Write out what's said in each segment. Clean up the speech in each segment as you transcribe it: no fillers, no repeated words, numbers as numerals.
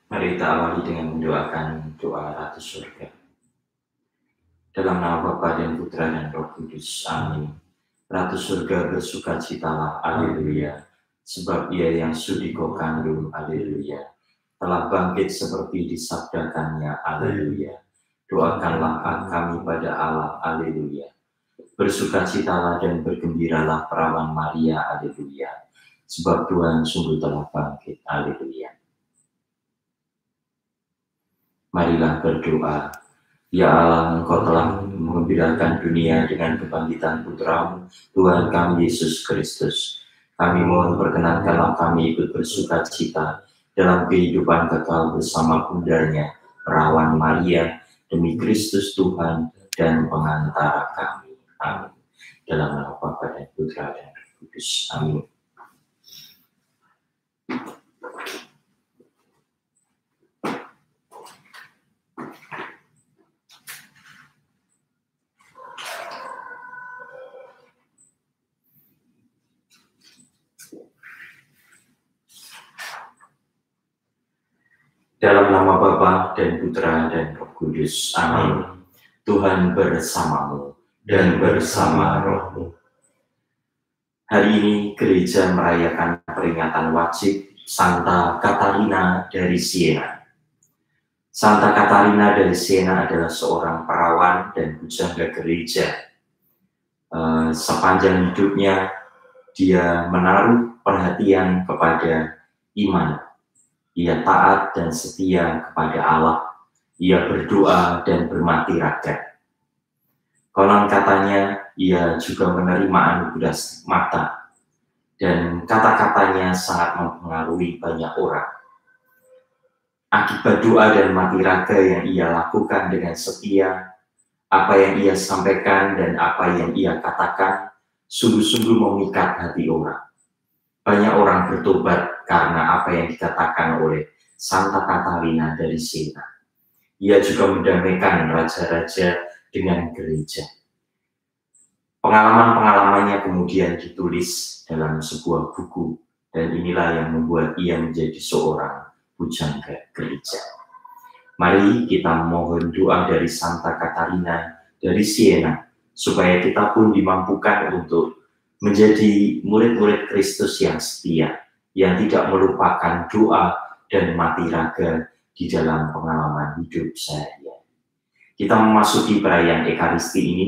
Mari kita awali dengan mendoakan doa Ratu Surga. Dalam nama Bapa dan Putra dan Roh Kudus. Amin. Ratu Surga bersukacitalah, haleluya. Sebab Ia yang sudiko kandung, haleluya, telah bangkit seperti disabdakannya, haleluya. Doakanlah kami pada Allah, haleluya. Bersukacitalah dan bergembiralah perawan Maria, haleluya. Sebab Tuhan sungguh telah bangkit, haleluya. Marilah berdoa. Ya Allah, Engkau telah menggembirakan dunia dengan kebangkitan Putra-Mu, Tuhan kami Yesus Kristus. Kami mohon perkenankanlah kami ikut bersukacita dalam kehidupan kekal bersama Bundanya, perawan Maria, demi Kristus Tuhan dan pengantara kami. Amin. Dalam nama Bapa dan Putra dan Roh Kudus. Amin. Dalam nama Bapa dan Putra dan Roh Kudus. Amin. Tuhan bersamamu dan bersama rohmu. Hari ini gereja merayakan peringatan wajib Santa Katarina dari Siena. Santa Katarina dari Siena adalah seorang perawan dan pujangga gereja. Sepanjang hidupnya dia menaruh perhatian kepada iman. Ia taat dan setia kepada Allah. Ia berdoa dan bermati raga. Konon katanya ia juga menerima anugerah mata, dan kata-katanya sangat mempengaruhi banyak orang. Akibat doa dan mati raga yang ia lakukan dengan setia, apa yang ia sampaikan dan apa yang ia katakan sungguh-sungguh memikat hati orang. Banyak orang bertobat karena apa yang dikatakan oleh Santa Katarina dari Siena. Ia juga mendamaikan raja-raja dengan gereja. Pengalaman-pengalamannya kemudian ditulis dalam sebuah buku, dan inilah yang membuat ia menjadi seorang pujangga gereja. Mari kita mohon doa dari Santa Katarina dari Siena, supaya kita pun dimampukan untuk menjadi murid-murid Kristus yang setia, yang tidak melupakan doa dan mati raga di dalam pengalaman hidup seharian. Kita memasuki perayaan Ekaristi ini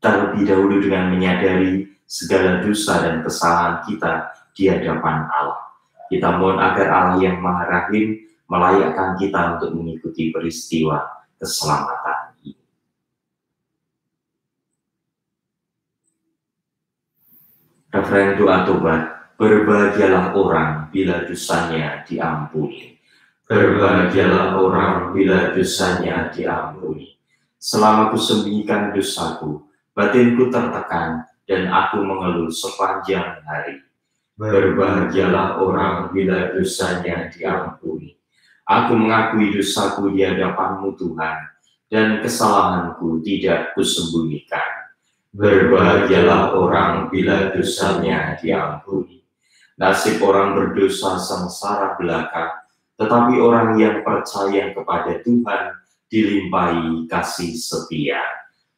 terlebih dahulu dengan menyadari segala dosa dan kesalahan kita di hadapan Allah. Kita mohon agar Allah yang Maha Rahim melayakkan kita untuk mengikuti peristiwa keselamatan ini. Referen doa tobat. Berbahagialah orang bila dosanya diampuni. Berbahagialah orang bila dosanya diampuni. Selama kusembunyikan dosaku, batinku tertekan dan aku mengeluh sepanjang hari. Berbahagialah orang bila dosanya diampuni. Aku mengakui dosaku di hadapan-Mu Tuhan, dan kesalahanku tidak kusembunyikan. Berbahagialah orang bila dosanya diampuni. Nasib orang berdosa sengsara belaka, tetapi orang yang percaya kepada Tuhan dilimpahi kasih setia.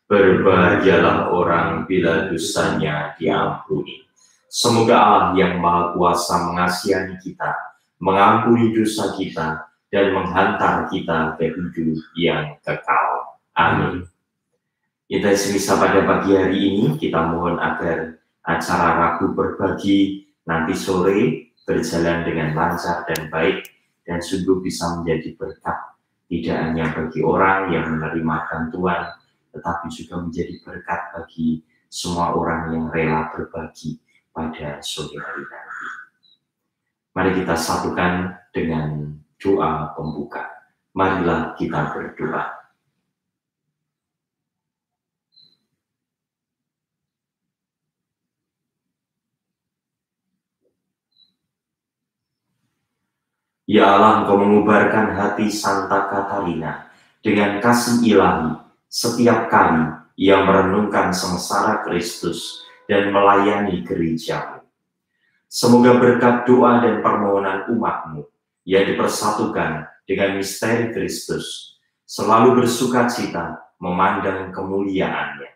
Berbahagialah orang bila dosanya diampuni. Semoga Allah yang Maha Kuasa mengasihi kita, mengampuni dosa kita, dan menghantar kita ke hidup yang kekal. Amin. Intensi misa pada pagi hari ini kita mohon agar acara Rabu Berbagi nanti sore berjalan dengan lancar dan baik, dan sungguh bisa menjadi berkat tidak hanya bagi orang yang menerima bantuan, tetapi juga menjadi berkat bagi semua orang yang rela berbagi pada sore hari nanti. Mari kita satukan dengan doa pembuka. Marilah kita berdoa. Ya Allah, Engkau mengubarkan hati Santa Katarina dengan kasih ilahi setiap kali ia merenungkan sengsara Kristus dan melayani gereja-Mu. Semoga berkat doa dan permohonan umat-Mu yang dipersatukan dengan misteri Kristus, selalu bersukacita memandang kemuliaan-Nya.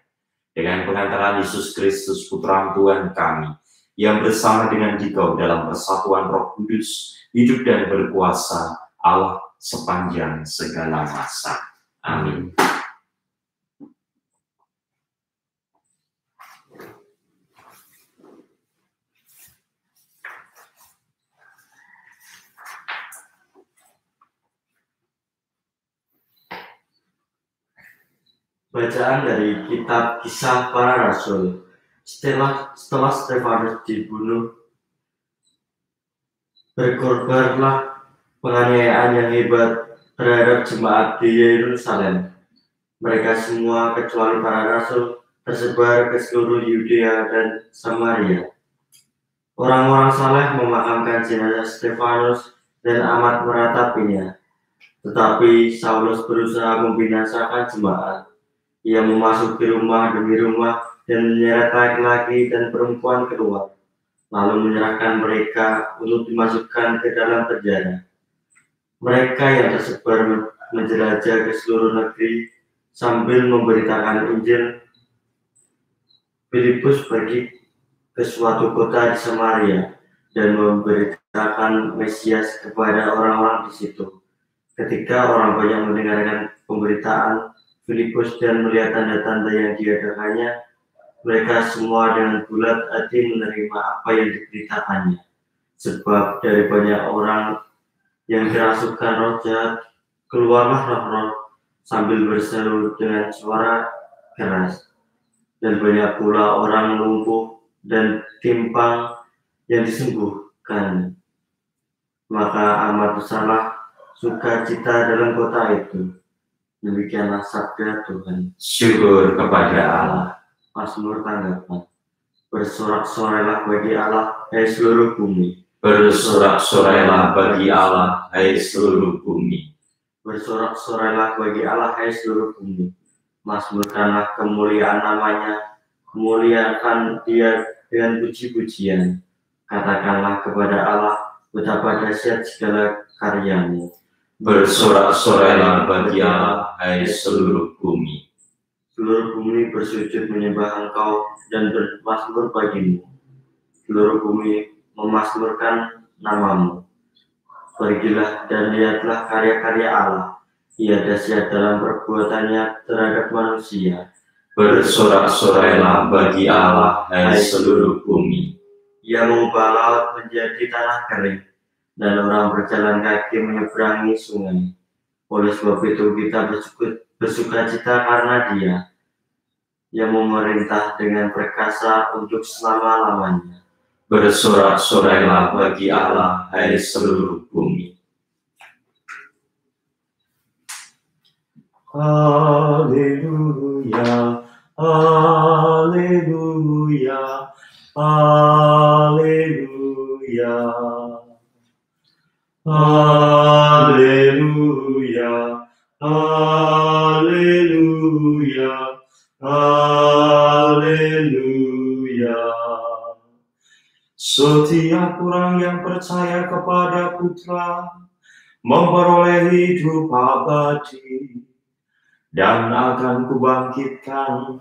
Dengan pengantaran Yesus Kristus, Putra Tuhan kami, yang bersama dengan Dikau dalam persatuan Roh Kudus, hidup dan berkuasa Allah sepanjang segala masa. Amin. Bacaan dari kitab Kisah Para Rasul. Setelah Stefanus dibunuh, berkorbanlah penganiayaan yang hebat terhadap jemaat di Yerusalem. Mereka semua kecuali para rasul tersebar ke seluruh Yudea dan Samaria. Orang-orang saleh memakamkan jenazah Stefanus dan amat meratapinya. Tetapi Saulus berusaha membinasakan jemaat. Ia memasuki rumah demi rumah dan menyeret laki-laki dan perempuan keluar, lalu menyerahkan mereka untuk dimasukkan ke dalam penjara. Mereka yang tersebar menjelajah ke seluruh negeri sambil memberitakan Injil. Filipus pergi ke suatu kota di Samaria dan memberitakan Mesias kepada orang-orang di situ. Ketika orang banyak mendengarkan pemberitaan Filipus dan melihat tanda-tanda yang diadakannya, mereka semua dengan bulat hati menerima apa yang diberitakannya. Sebab dari banyak orang yang kerasukan roh jahat, keluarlah roh-roh sambil berseru dengan suara keras. Dan banyak pula orang lumpuh dan timpang yang disembuhkan. Maka amat besarlah sukacita dalam kota itu. Demikianlah sabda Tuhan. Syukur kepada Allah. Mazmur tanggapan. Bersorak-sorailah bagi Allah, hai seluruh bumi. Bersorak-sorailah bagi Allah, hai seluruh bumi. Bersorak-sorailah bagi Allah, hai seluruh bumi. Mazmurkanlah kemuliaan namanya, kemuliakan Dia dengan puji-pujian. Katakanlah kepada Allah, betapa dahsyat segala karya-Mu. Bersorak-sorailah bagi Allah, hai seluruh bumi. Seluruh bumi bersujud menyembah Engkau dan bermazmur bagimu. Seluruh bumi memazmurkan nama-Mu. Pergilah dan lihatlah karya-karya Allah. Ia dahsyat dalam perbuatannya terhadap manusia. Bersorak-sorailah bagi Allah, hai seluruh bumi. Ia mengubah laut menjadi tanah kering, dan orang berjalan kaki menyeberangi sungai. Oleh sebab itu kita bersukacita karena Dia yang memerintah dengan perkasa untuk selama-lamanya. Bersorak-sorailah bagi Allah, hai seluruh bumi. Haleluya, haleluya, haleluya. Haleluya, haleluya, haleluya. Setiap orang yang percaya kepada Putra memperoleh hidup abadi, dan akan kubangkitkan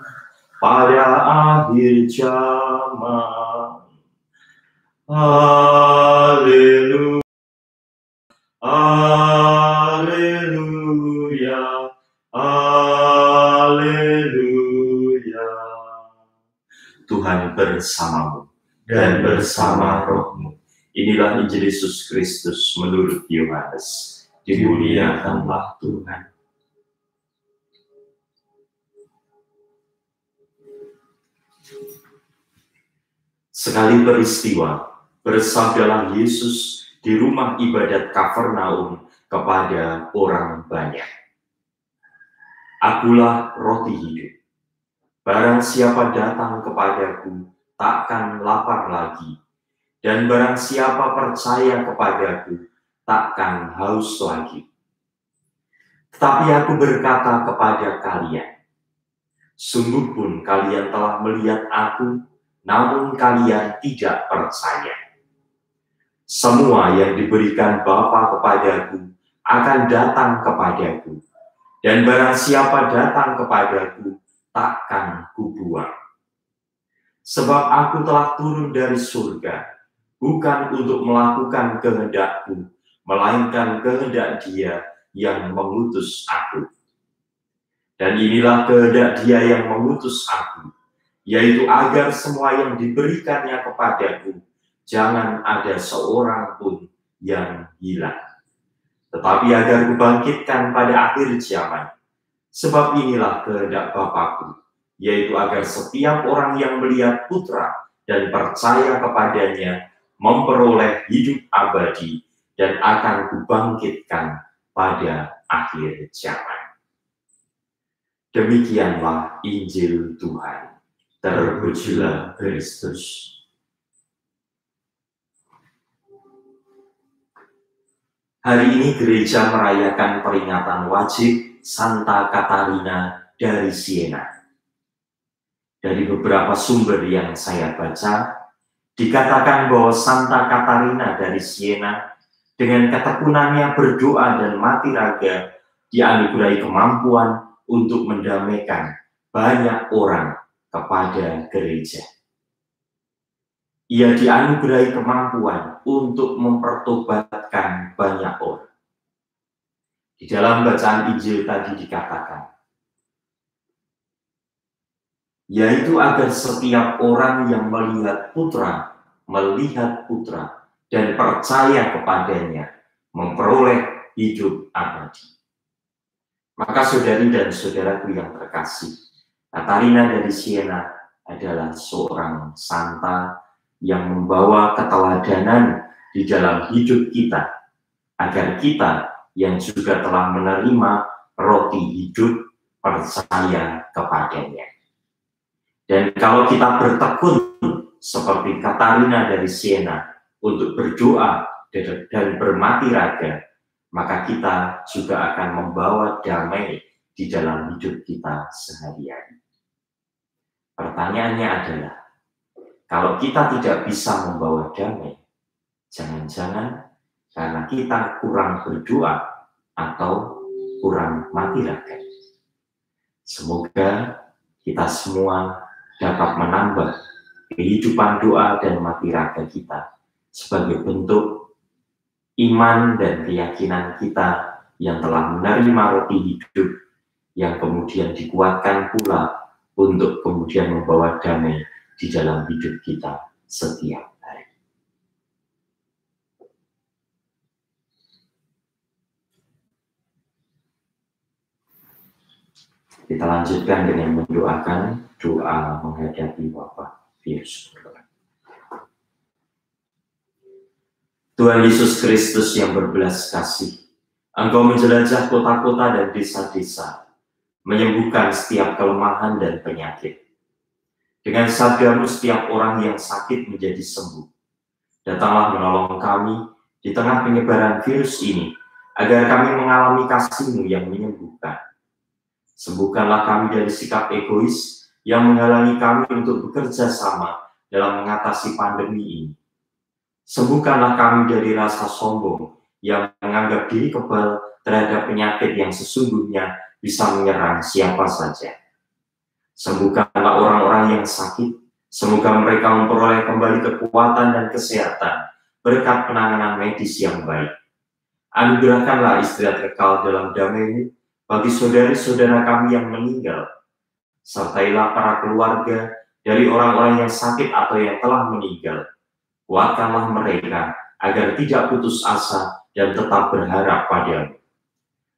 pada akhir zaman. Haleluya. Haleluya, haleluya. Tuhan bersamamu dan bersama rohmu. Inilah Injil Yesus Kristus menurut Yohanes. Dimuliakanlah Tuhan. Sekali peristiwa, bersabdalah Yesus di rumah ibadat Kafarnaum kepada orang banyak. Akulah roti hidup. Barang siapa datang kepadaku, takkan lapar lagi. Dan barang siapa percaya kepadaku, takkan haus lagi. Tetapi aku berkata kepada kalian, sungguh pun kalian telah melihat aku, namun kalian tidak percaya. Semua yang diberikan Bapa kepadaku akan datang kepadaku, dan barang siapa datang kepadaku, takkan kubuang. Sebab aku telah turun dari surga, bukan untuk melakukan kehendakku, melainkan kehendak Dia yang mengutus aku. Dan inilah kehendak Dia yang mengutus aku, yaitu agar semua yang diberikannya kepadaku, jangan ada seorang pun yang hilang, tetapi agar kubangkitkan pada akhir zaman. Sebab inilah kehendak Bapa-Ku, yaitu agar setiap orang yang melihat Putra dan percaya kepadanya memperoleh hidup abadi, dan akan kubangkitkan pada akhir zaman. Demikianlah Injil Tuhan. Terpujilah Kristus. Hari ini gereja merayakan peringatan wajib Santa Katarina dari Siena. Dari beberapa sumber yang saya baca, dikatakan bahwa Santa Katarina dari Siena dengan ketekunannya berdoa dan mati raga dianugerahi kemampuan untuk mendamaikan banyak orang kepada gereja. Ia dianugerahi kemampuan untuk mempertobatkan banyak orang. Di dalam bacaan Injil tadi dikatakan, yaitu agar setiap orang yang melihat Putra dan percaya kepadanya memperoleh hidup abadi. Maka saudari dan saudaraku yang terkasih, Katarina dari Siena adalah seorang santa yang membawa keteladanan di dalam hidup kita, agar kita yang juga telah menerima roti hidup percaya kepadanya. Dan kalau kita bertekun seperti Katarina dari Siena untuk berdoa dan bermati raga, maka kita juga akan membawa damai di dalam hidup kita sehari-hari. Pertanyaannya adalah, kalau kita tidak bisa membawa damai, jangan-jangan karena kita kurang berdoa atau kurang mati raga. Semoga kita semua dapat menambah kehidupan doa dan mati raga kita sebagai bentuk iman dan keyakinan kita yang telah menerima roti hidup, yang kemudian dikuatkan pula untuk kemudian membawa damai di dalam hidup kita setiap hari. Kita lanjutkan dengan mendoakan doa menghadapi wabah virus corona. Tuhan Yesus Kristus yang berbelas kasih, Engkau menjelajah kota-kota dan desa-desa, menyembuhkan setiap kelemahan dan penyakit. Dengan sabdamu setiap orang yang sakit menjadi sembuh. Datanglah menolong kami di tengah penyebaran virus ini, agar kami mengalami kasih-Mu yang menyembuhkan. Sembuhkanlah kami dari sikap egois yang menghalangi kami untuk bekerja sama dalam mengatasi pandemi ini. Sembuhkanlah kami dari rasa sombong yang menganggap diri kebal terhadap penyakit yang sesungguhnya bisa menyerang siapa saja. Sembuhkanlah orang-orang yang sakit, semoga mereka memperoleh kembali kekuatan dan kesehatan berkat penanganan medis yang baik. Anugerahkanlah istirahat kekal dalam damai-Mu bagi saudari-saudara kami yang meninggal. Sertailah para keluarga dari orang-orang yang sakit atau yang telah meninggal. Kuatkanlah mereka agar tidak putus asa dan tetap berharap padamu.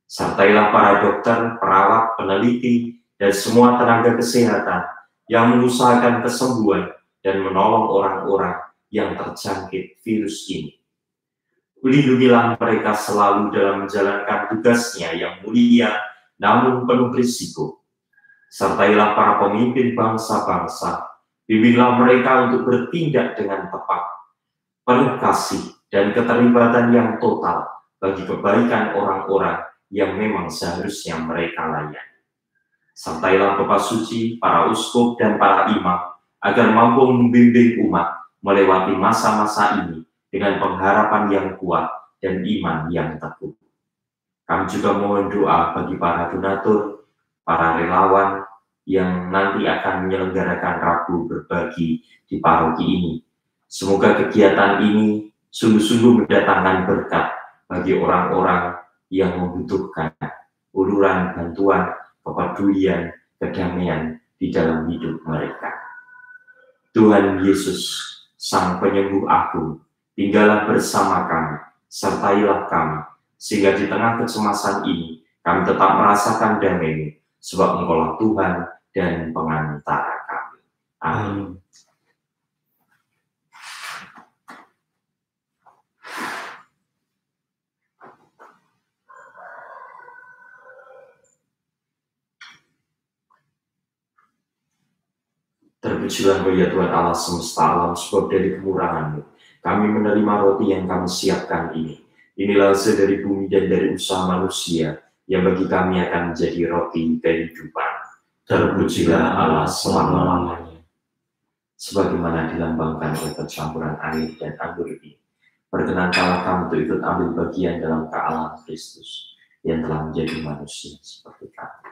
Sertailah para dokter, perawat, peneliti, dan semua tenaga kesehatan yang mengusahakan kesembuhan dan menolong orang-orang yang terjangkit virus ini. Lindungilah mereka selalu dalam menjalankan tugasnya yang mulia namun penuh risiko. Sertailah para pemimpin bangsa-bangsa, bimbinglah mereka untuk bertindak dengan tepat, penuh kasih dan keterlibatan yang total bagi kebaikan orang-orang yang memang seharusnya mereka layani. Sertailah Bapa Suci, para uskup dan para imam, agar mampu membimbing umat melewati masa-masa ini dengan pengharapan yang kuat dan iman yang teguh. Kami juga mohon doa bagi para donatur, para relawan yang nanti akan menyelenggarakan Rabu berbagi di paroki ini. Semoga kegiatan ini sungguh-sungguh mendatangkan berkat bagi orang-orang yang membutuhkan uluran bantuan, kepedulian, kedamaian di dalam hidup mereka. Tuhan Yesus, Sang Penyembuh Agung, tinggallah bersama kami, sertailah kami, sehingga di tengah kecemasan ini kami tetap merasakan damai-Mu, sebab Engkaulah Tuhan dan pengantara kami. Amin. Terpujilah Engkau ya Tuhan Allah semesta alam, sebab dari kemurahan-Mu kami menerima roti yang kami siapkan ini. Inilah hasil dari bumi dan dari usaha manusia, yang bagi kami akan menjadi roti kehidupan. Terpujilah Allah selama-lamanya. Sebagaimana dilambangkan oleh percampuran air dan anggur ini, perkenankanlah kami untuk ikut ambil bagian dalam kealahan Kristus, yang telah menjadi manusia seperti kami.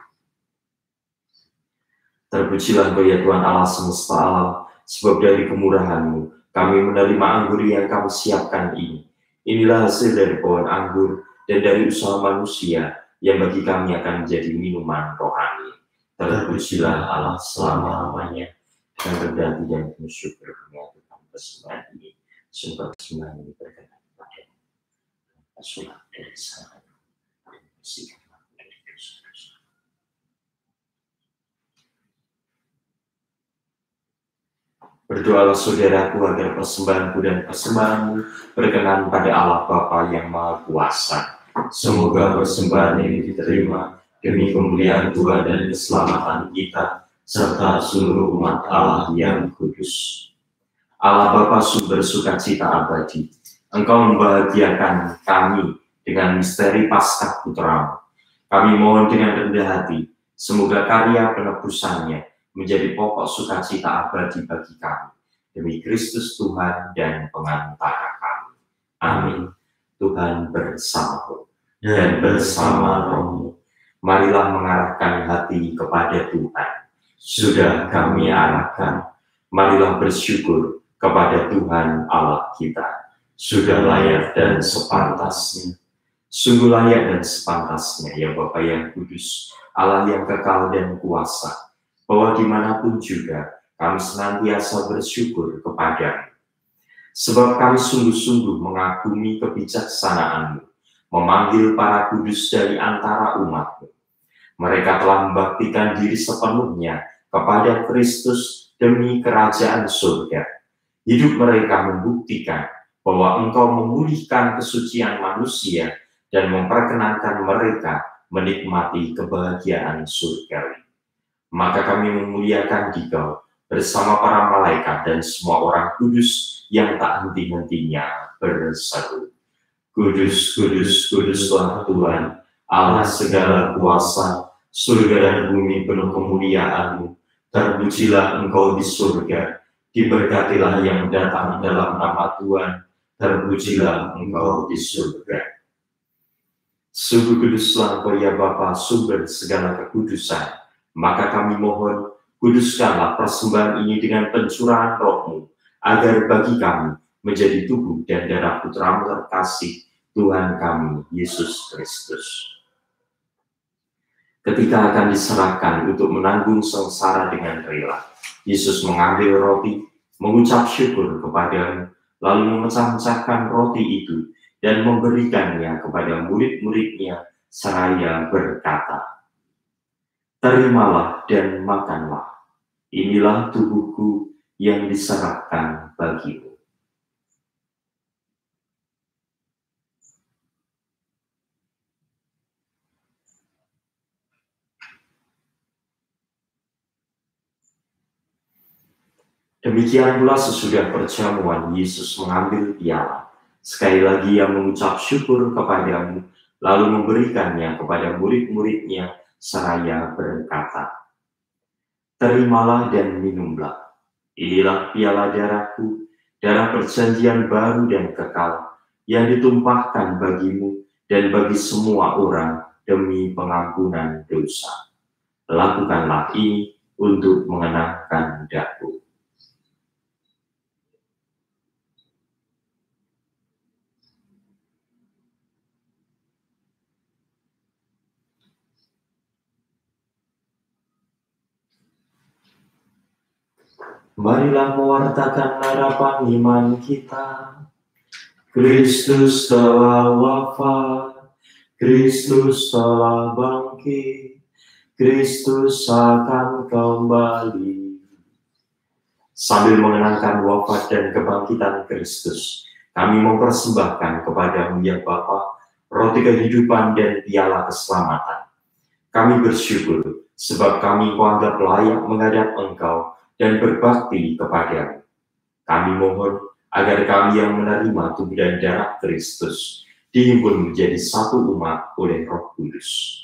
Terpujilah Engkau ya Tuhan Allah semesta alam, sebab dari kemurahan-Mu kami menerima anggur yang kami siapkan ini. Inilah hasil dari pohon anggur dan dari usaha manusia, yang bagi kami akan menjadi minuman rohani. Terpujilah Allah selama-lamanya. Dan berganti dan penuh syukur kami aturkan persembahan ini. Sembah persembahan ini berkenan kepada-Mu. Asulah dari sana dan bersihkanlah dari dosa-dosa. Berdoalah saudaraku agar persembahanku dan persembahanmu berkenan pada Allah Bapa yang Maha Kuasa. Semoga persembahan ini diterima demi kemuliaan Tuhan dan keselamatan kita, serta seluruh umat Allah yang kudus. Allah Bapa sumber sukacita abadi, Engkau membahagiakan kami dengan misteri Paskah Putra-Mu. Kami mohon dengan rendah hati, semoga karya penebusannya menjadi pokok sukacita abadi bagi kami, demi Kristus Tuhan dan pengantara kami. Amin. Tuhan bersama-Mu dan bersama roh-Mu. Marilah mengarahkan hati kepada Tuhan. Sudah kami arahkan, marilah bersyukur kepada Tuhan Allah kita. Sudah layak dan sepantasnya. Sungguh layak dan sepantasnya, ya Bapa yang kudus, Allah yang kekal dan kuasa, bahwa dimanapun juga kami senantiasa bersyukur kepada-Mu. Sebab kami sungguh-sungguh mengagumi kebijaksanaan-Mu, memanggil para kudus dari antara umat-Mu. Mereka telah membaktikan diri sepenuhnya kepada Kristus demi kerajaan surga. Hidup mereka membuktikan bahwa Engkau memulihkan kesucian manusia dan memperkenankan mereka menikmati kebahagiaan surgawi. Maka kami memuliakan Dikau bersama para malaikat dan semua orang kudus yang tak henti-hentinya berseru. Kudus, kudus, kuduslah Tuhan, Allah segala kuasa, surga dan bumi penuh kemuliaan-Mu. Terpujilah Engkau di surga, diberkatilah yang datang dalam nama Tuhan, terpujilah Engkau di surga. Sungguh kuduslah Engkau ya Bapa, sumber segala kekudusan. Maka kami mohon, kuduskanlah persembahan ini dengan pencurahan Roh-Mu, agar bagi kami menjadi tubuh dan darah Putra-Mu terkasih, Tuhan kami, Yesus Kristus. Ketika akan diserahkan untuk menanggung sengsara dengan rela, Yesus mengambil roti, mengucap syukur kepada-Mu, lalu memecah-mecahkan roti itu dan memberikannya kepada murid-murid-Nya, seraya berkata, "Terimalah dan makanlah, inilah tubuhku yang diserahkan bagimu." Demikian pula sesudah perjamuan, Yesus mengambil piala. Sekali lagi Ia mengucap syukur kepada-Mu, lalu memberikannya kepada murid-murid-Nya, seraya berkata, "Terimalah dan minumlah, inilah piala darah-Ku, darah perjanjian baru dan kekal, yang ditumpahkan bagimu dan bagi semua orang demi pengampunan dosa. Lakukanlah ini untuk mengenangkan daku. Marilah mewartakan harapan iman kita. Kristus telah wafat, Kristus telah bangkit, Kristus akan kembali. Sambil mengenangkan wafat dan kebangkitan Kristus, kami mempersembahkan kepadamu ya Bapa, roti kehidupan dan piala keselamatan. Kami bersyukur sebab kami Kau anggap layak menghadap Engkau dan berbakti kepadamu. Kami mohon agar kami yang menerima tubuh dan darah Kristus dihimpun menjadi satu umat oleh Roh Kudus.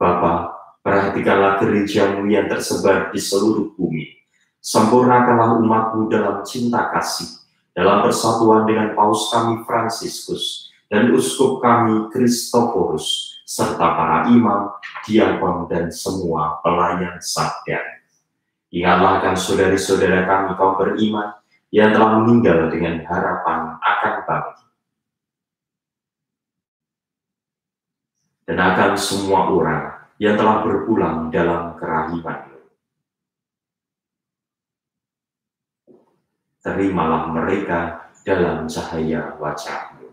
Bapa, perhatikanlah gereja-Mu yang tersebar di seluruh bumi. Sempurnakanlah umat-Mu dalam cinta kasih, dalam persatuan dengan Paus kami Fransiskus dan Uskup kami Kristoforus, serta para imam, diakon, dan semua pelayan sabda. Ingatlah akan saudari-saudara kami kaum beriman yang telah meninggal dengan harapan akan bangkit. Dan akan semua orang yang telah berpulang dalam kerahiman-Mu. Terimalah mereka dalam cahaya wajah-Mu.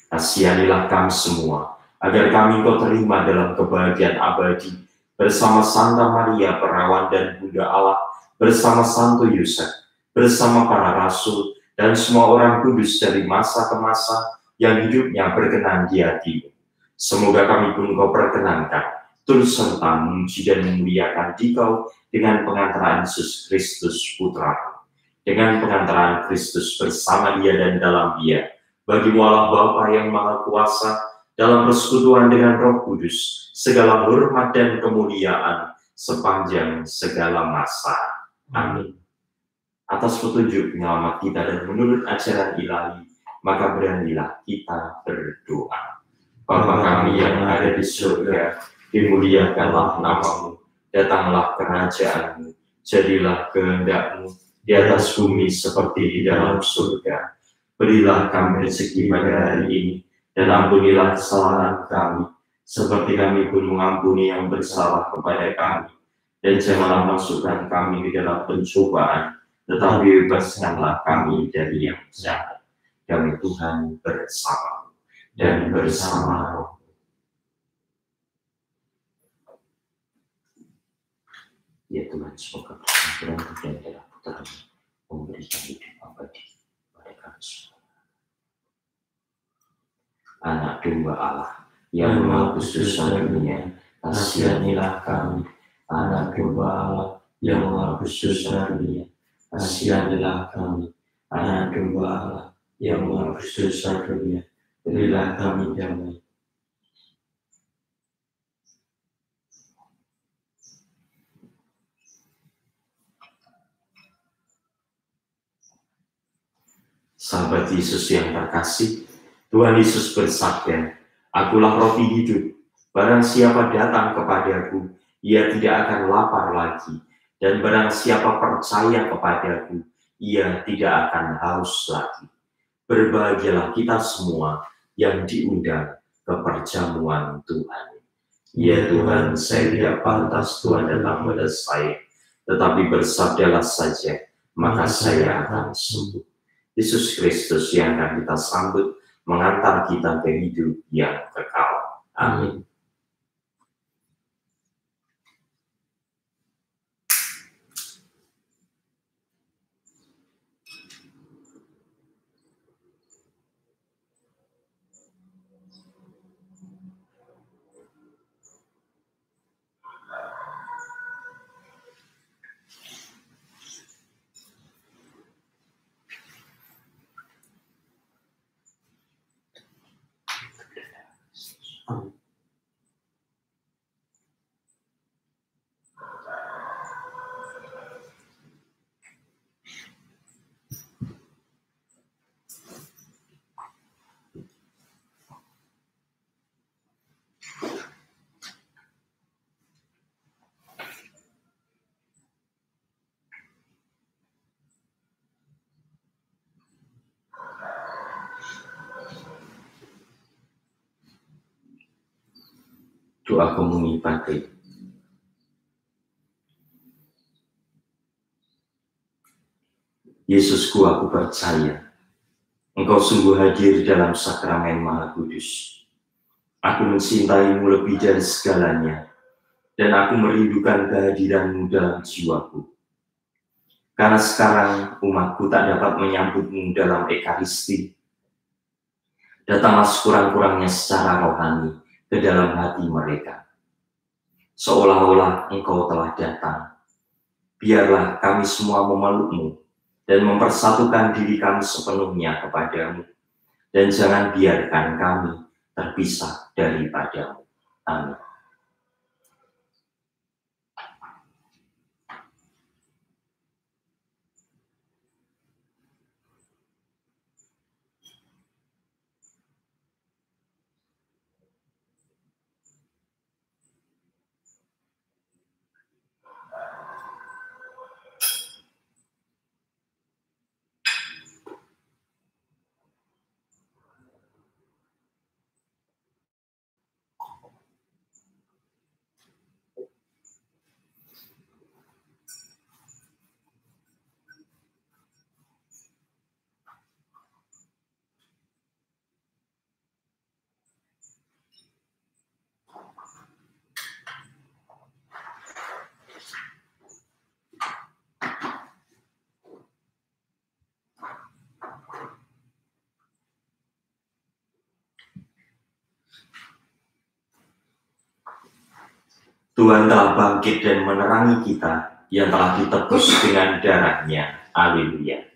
Kasihanilah kami semua, agar kami Kau terima dalam kebahagiaan abadi, bersama Santa Maria Perawan dan Bunda Allah, bersama Santo Yusuf, bersama para rasul, dan semua orang kudus dari masa ke masa yang hidupnya berkenan di hati-Mu. Semoga kami pun Kau perkenankan, turut serta memuji dan memuliakan Dikau dengan pengantaran Yesus Kristus Putra, dengan pengantaran Kristus bersama Dia dan dalam Dia, bagi Allah Bapa yang Maha Kuasa, dalam persekutuan dengan Roh Kudus, segala hormat dan kemuliaan sepanjang segala masa. Amin. Atas petunjuk penyelamat kita dan menurut ajaran ilahi, maka beranilah kita berdoa. Bapa kami yang ada di surga, dimuliakanlah nama-Mu, datanglah kerajaan-Mu, jadilah kehendak-Mu di atas bumi seperti di dalam surga. Berilah kami rezeki pada hari ini, dan ampunilah kesalahan kami, seperti kami pun mengampuni yang bersalah kepada kami. Dan janganlah masukkan kami di dalam pencobaan, tetapi bebaskanlah kami dari yang jahat. Kami Tuhan bersama dan bersama Roh. Ya Tuhan, semoga kebenaran dan darah Putra-Mu memberikan hidup abadi pada kami semua. Anak domba Allah yang menghapus dosa dunia, kasihanilah kami. Anak domba Allah yang menghapus dosa dunia, kasihanilah kami. Anak domba Allah yang menghapus dosa dunia, berilah kami damai. Sahabat Yesus yang terkasih, Tuhan Yesus bersabda, Akulah roti hidup. Barang siapa datang kepadaku, ia tidak akan lapar lagi. Dan barang siapa percaya kepadaku, ia tidak akan haus lagi. Berbahagialah kita semua yang diundang ke perjamuan Tuhan. Ya Tuhan, saya tidak pantas Tuhan datang pada saya, tetapi bersabdalah saja, maka saya akan sembuh. Yesus Kristus yang akan kita sambut, mengantar kita ke hidup yang kekal. Amin. Doa komuni Pater. Yesusku, aku percaya Engkau sungguh hadir dalam sakramen Maha Kudus. Aku mencintaimu lebih dari segalanya, dan aku merindukan kehadiranmu dalam jiwaku. Karena sekarang umatku tak dapat menyambutmu dalam Ekaristi. Datanglah sekurang-kurangnya secara rohani ke dalam hati mereka. Seolah-olah Engkau telah datang. Biarlah kami semua memelukmu dan mempersatukan diri kami sepenuhnya kepadamu. Dan jangan biarkan kami terpisah daripadamu. Amin. Tuhan telah bangkit dan menerangi kita yang telah ditebus dengan darah-Nya. Haleluya.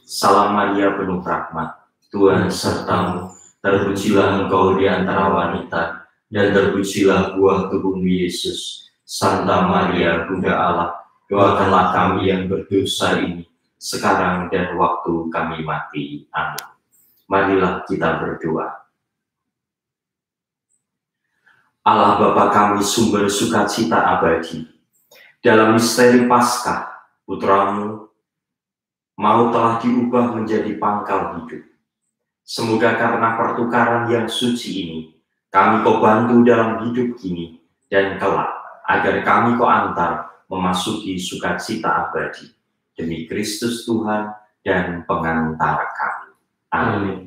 Salam Maria penuh rahmat, Tuhan sertamu, terpujilah engkau di antara wanita, dan terpujilah buah tubuhmu Yesus. Santa Maria, Bunda Allah, doakanlah kami yang berdosa ini, sekarang dan waktu kami mati. Amin. Marilah kita berdoa. Allah Bapa kami, sumber sukacita abadi, dalam misteri Paskah, Putramu mau telah diubah menjadi pangkal hidup. Semoga karena pertukaran yang suci ini, kami Kau bantu dalam hidup kini dan kelak, agar kami Kau antar memasuki sukacita abadi. Demi Kristus Tuhan dan pengantar kami. Amin.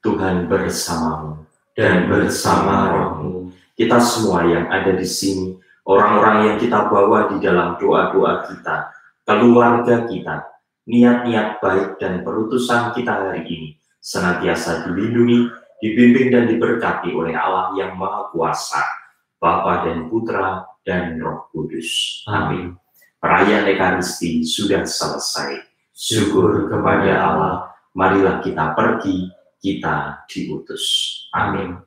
Tuhan bersamamu dan bersama rohmu. Kita semua yang ada di sini, orang-orang yang kita bawa di dalam doa-doa kita, keluarga kita, niat-niat baik dan perutusan kita hari ini, senantiasa dilindungi, dibimbing dan diberkati oleh Allah yang Maha Kuasa, Bapa dan Putra dan Roh Kudus. Amin. Perayaan Ekaristi sudah selesai. Syukur kepada Allah. Marilah kita pergi, kita diutus. Amin.